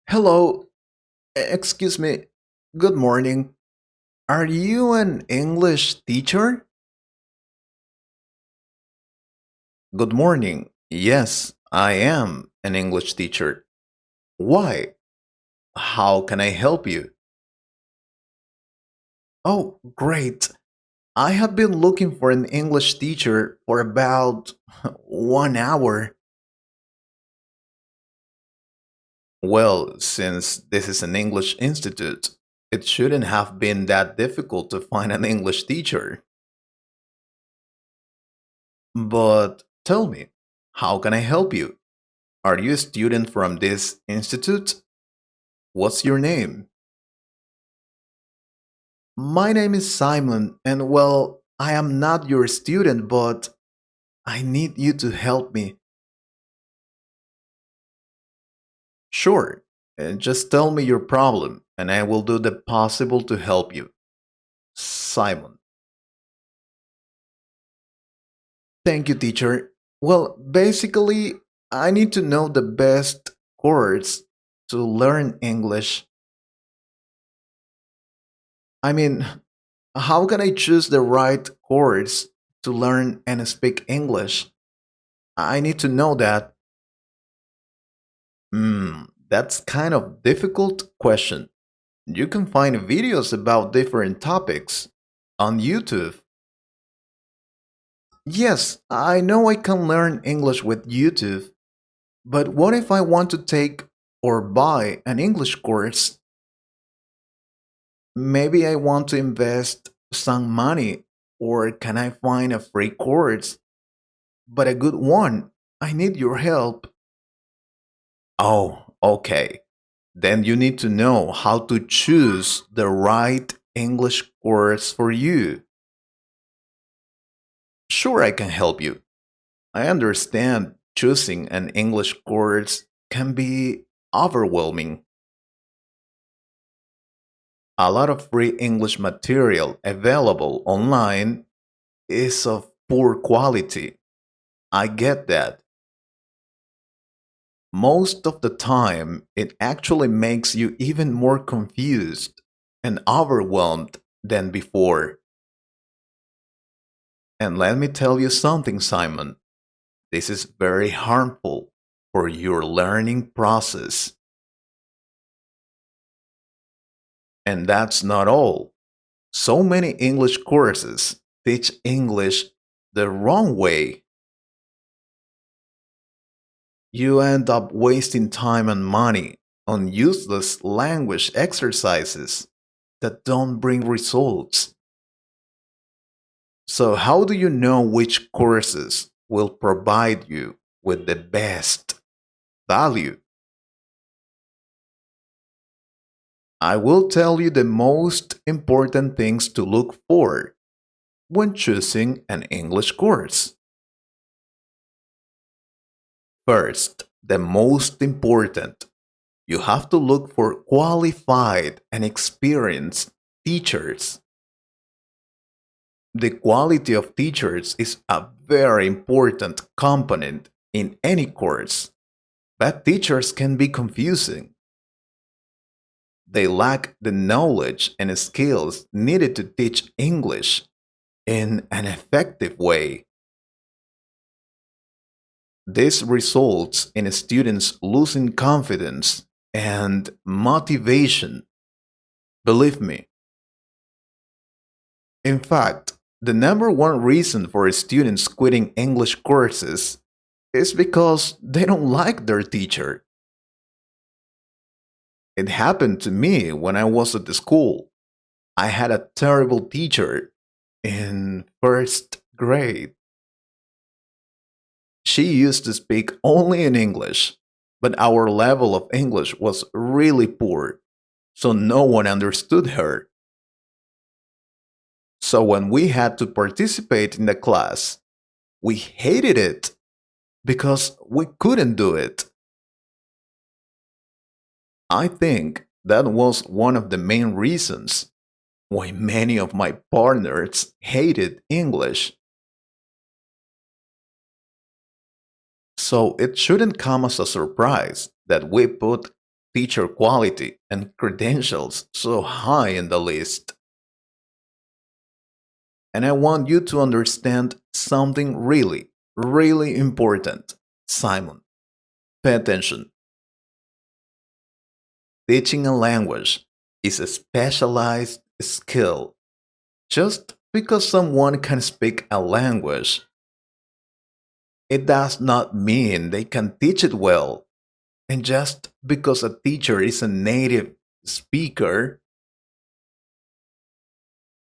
Hello, excuse me. Good morning. Are you an English teacher? Good morning. Yes, I am an English teacher. Why? How can I help you? Oh, great. I have been looking for an English teacher for about 1 hour. Well, since this is an English institute, it shouldn't have been that difficult to find an English teacher. But tell me, how can I help you? Are you a student from this institute? What's your name? My name is Simon, and well, I am not your student, but I need you to help me. Sure, just tell me your problem, and I will do the possible to help you. Simon. Thank you, teacher. Well, basically, I need to know the best course to learn English. I mean, how can I choose the right course to learn and speak English? I need to know that. That's kind of difficult question. You can find videos about different topics on YouTube. Yes, I know I can learn English with YouTube, but what if I want to take or buy an English course? Maybe I want to invest some money, or can I find a free course, but a good one? I need your help. Oh, okay. Then you need to know how to choose the right English course for you. Sure, I can help you. I understand choosing an English course can be overwhelming. A lot of free English material available online is of poor quality. I get that. Most of the time, it actually makes you even more confused and overwhelmed than before. And let me tell you something, Simon. This is very harmful for your learning process. And that's not all. So many English courses teach English the wrong way. You end up wasting time and money on useless language exercises that don't bring results. So, how do you know which courses will provide you with the best value? I will tell you the most important things to look for when choosing an English course. First, the most important, you have to look for qualified and experienced teachers. The quality of teachers is a very important component in any course. Bad teachers can be confusing. They lack the knowledge and skills needed to teach English in an effective way. This results in students losing confidence and motivation. Believe me. In fact, the number one reason for students quitting English courses is because they don't like their teacher. It happened to me when I was at the school. I had a terrible teacher in first grade. She used to speak only in English, but our level of English was really poor, so no one understood her. So when we had to participate in the class, we hated it because we couldn't do it. I think that was one of the main reasons why many of my partners hated English. So it shouldn't come as a surprise that we put teacher quality and credentials so high in the list. And I want you to understand something really, really important. Simon, pay attention. Teaching a language is a specialized skill. Just because someone can speak a language, it does not mean they can teach it well. And just because a teacher is a native speaker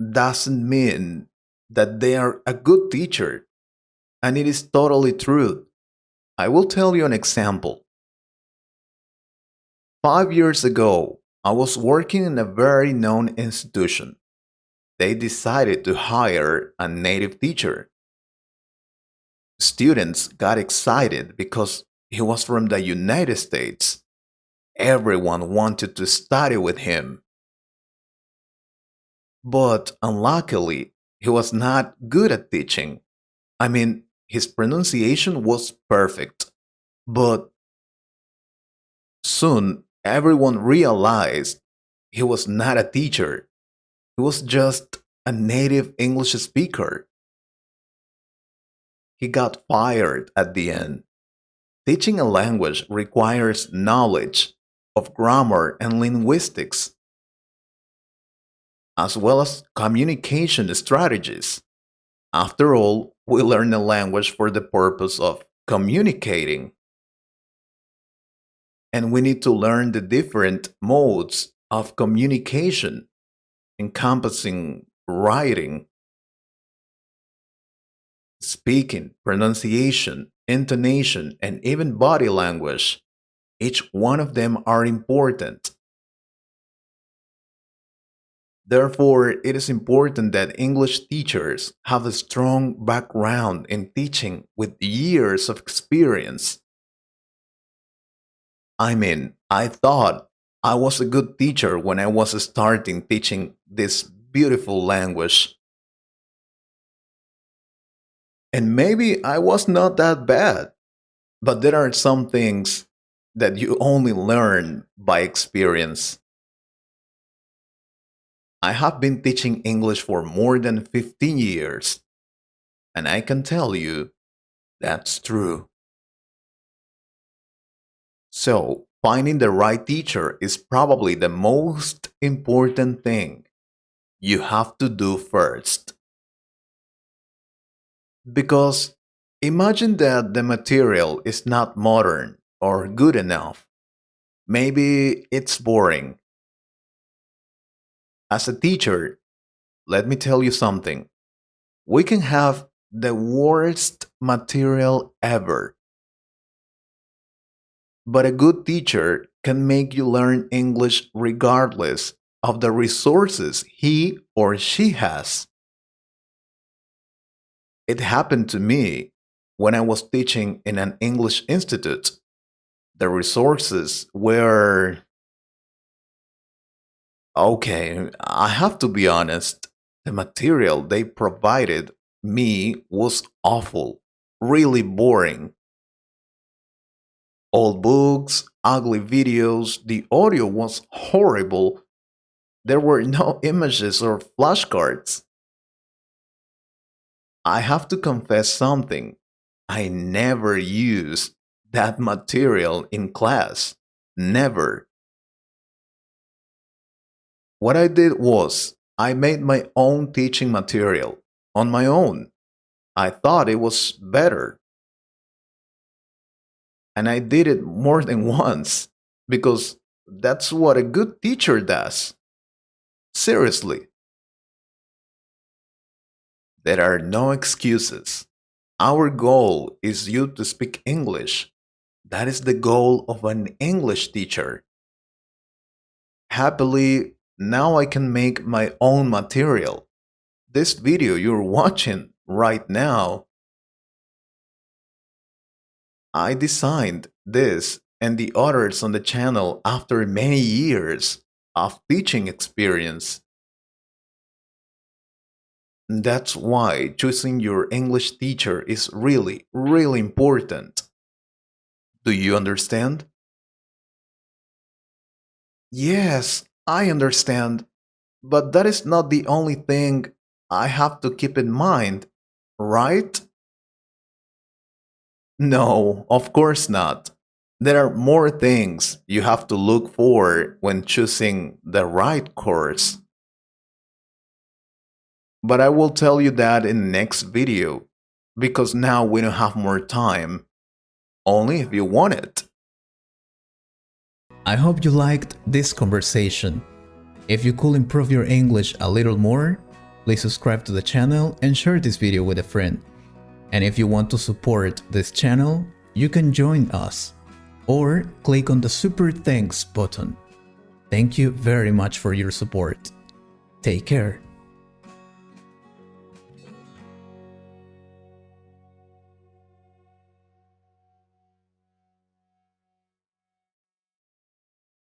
doesn't mean that they are a good teacher. And it is totally true. I will tell you an example. 5 years ago, I was working in a very known institution. They decided to hire a native teacher. Students got excited because he was from the United States. Everyone wanted to study with him. But unluckily, he was not good at teaching. I mean, his pronunciation was perfect. But soon, everyone realized he was not a teacher. He was just a native English speaker. He got fired at the end. Teaching a language requires knowledge of grammar and linguistics, as well as communication strategies. After all, we learn a language for the purpose of communicating, and we need to learn the different modes of communication, encompassing writing, speaking, pronunciation, intonation, and even body language. Each one of them are important. Therefore, it is important that English teachers have a strong background in teaching with years of experience. I mean, I thought I was a good teacher when I was starting teaching this beautiful language. And maybe I was not that bad, but there are some things that you only learn by experience. I have been teaching English for more than 15 years, and I can tell you that's true. So, finding the right teacher is probably the most important thing you have to do first. Because imagine that the material is not modern or good enough. Maybe it's boring. As a teacher, let me tell you something. We can have the worst material ever, but a good teacher can make you learn English regardless of the resources he or she has. It happened to me when I was teaching in an English institute. The resources were okay, I have to be honest. The material they provided me was awful, really boring. Old books, ugly videos, the audio was horrible. There were no images or flashcards. I have to confess something. I never used that material in class. Never. What I did was, I made my own teaching material on my own. I thought it was better. And I did it more than once because that's what a good teacher does. Seriously, there are no excuses. Our goal is you to speak English. That is the goal of an English teacher. Happily, now I can make my own material. This video you're watching right now, I designed this and the others on the channel after many years of teaching experience. That's why choosing your English teacher is really, really important. Do you understand? Yes, I understand, but that is not the only thing I have to keep in mind, right? No, of course not. There are more things you have to look for when choosing the right course. But I will tell you that in the next video, because now we don't have more time, only if you want it. I hope you liked this conversation. If you could improve your English a little more, please subscribe to the channel and share this video with a friend. And if you want to support this channel, you can join us or click on the Super Thanks button. Thank you very much for your support. Take care.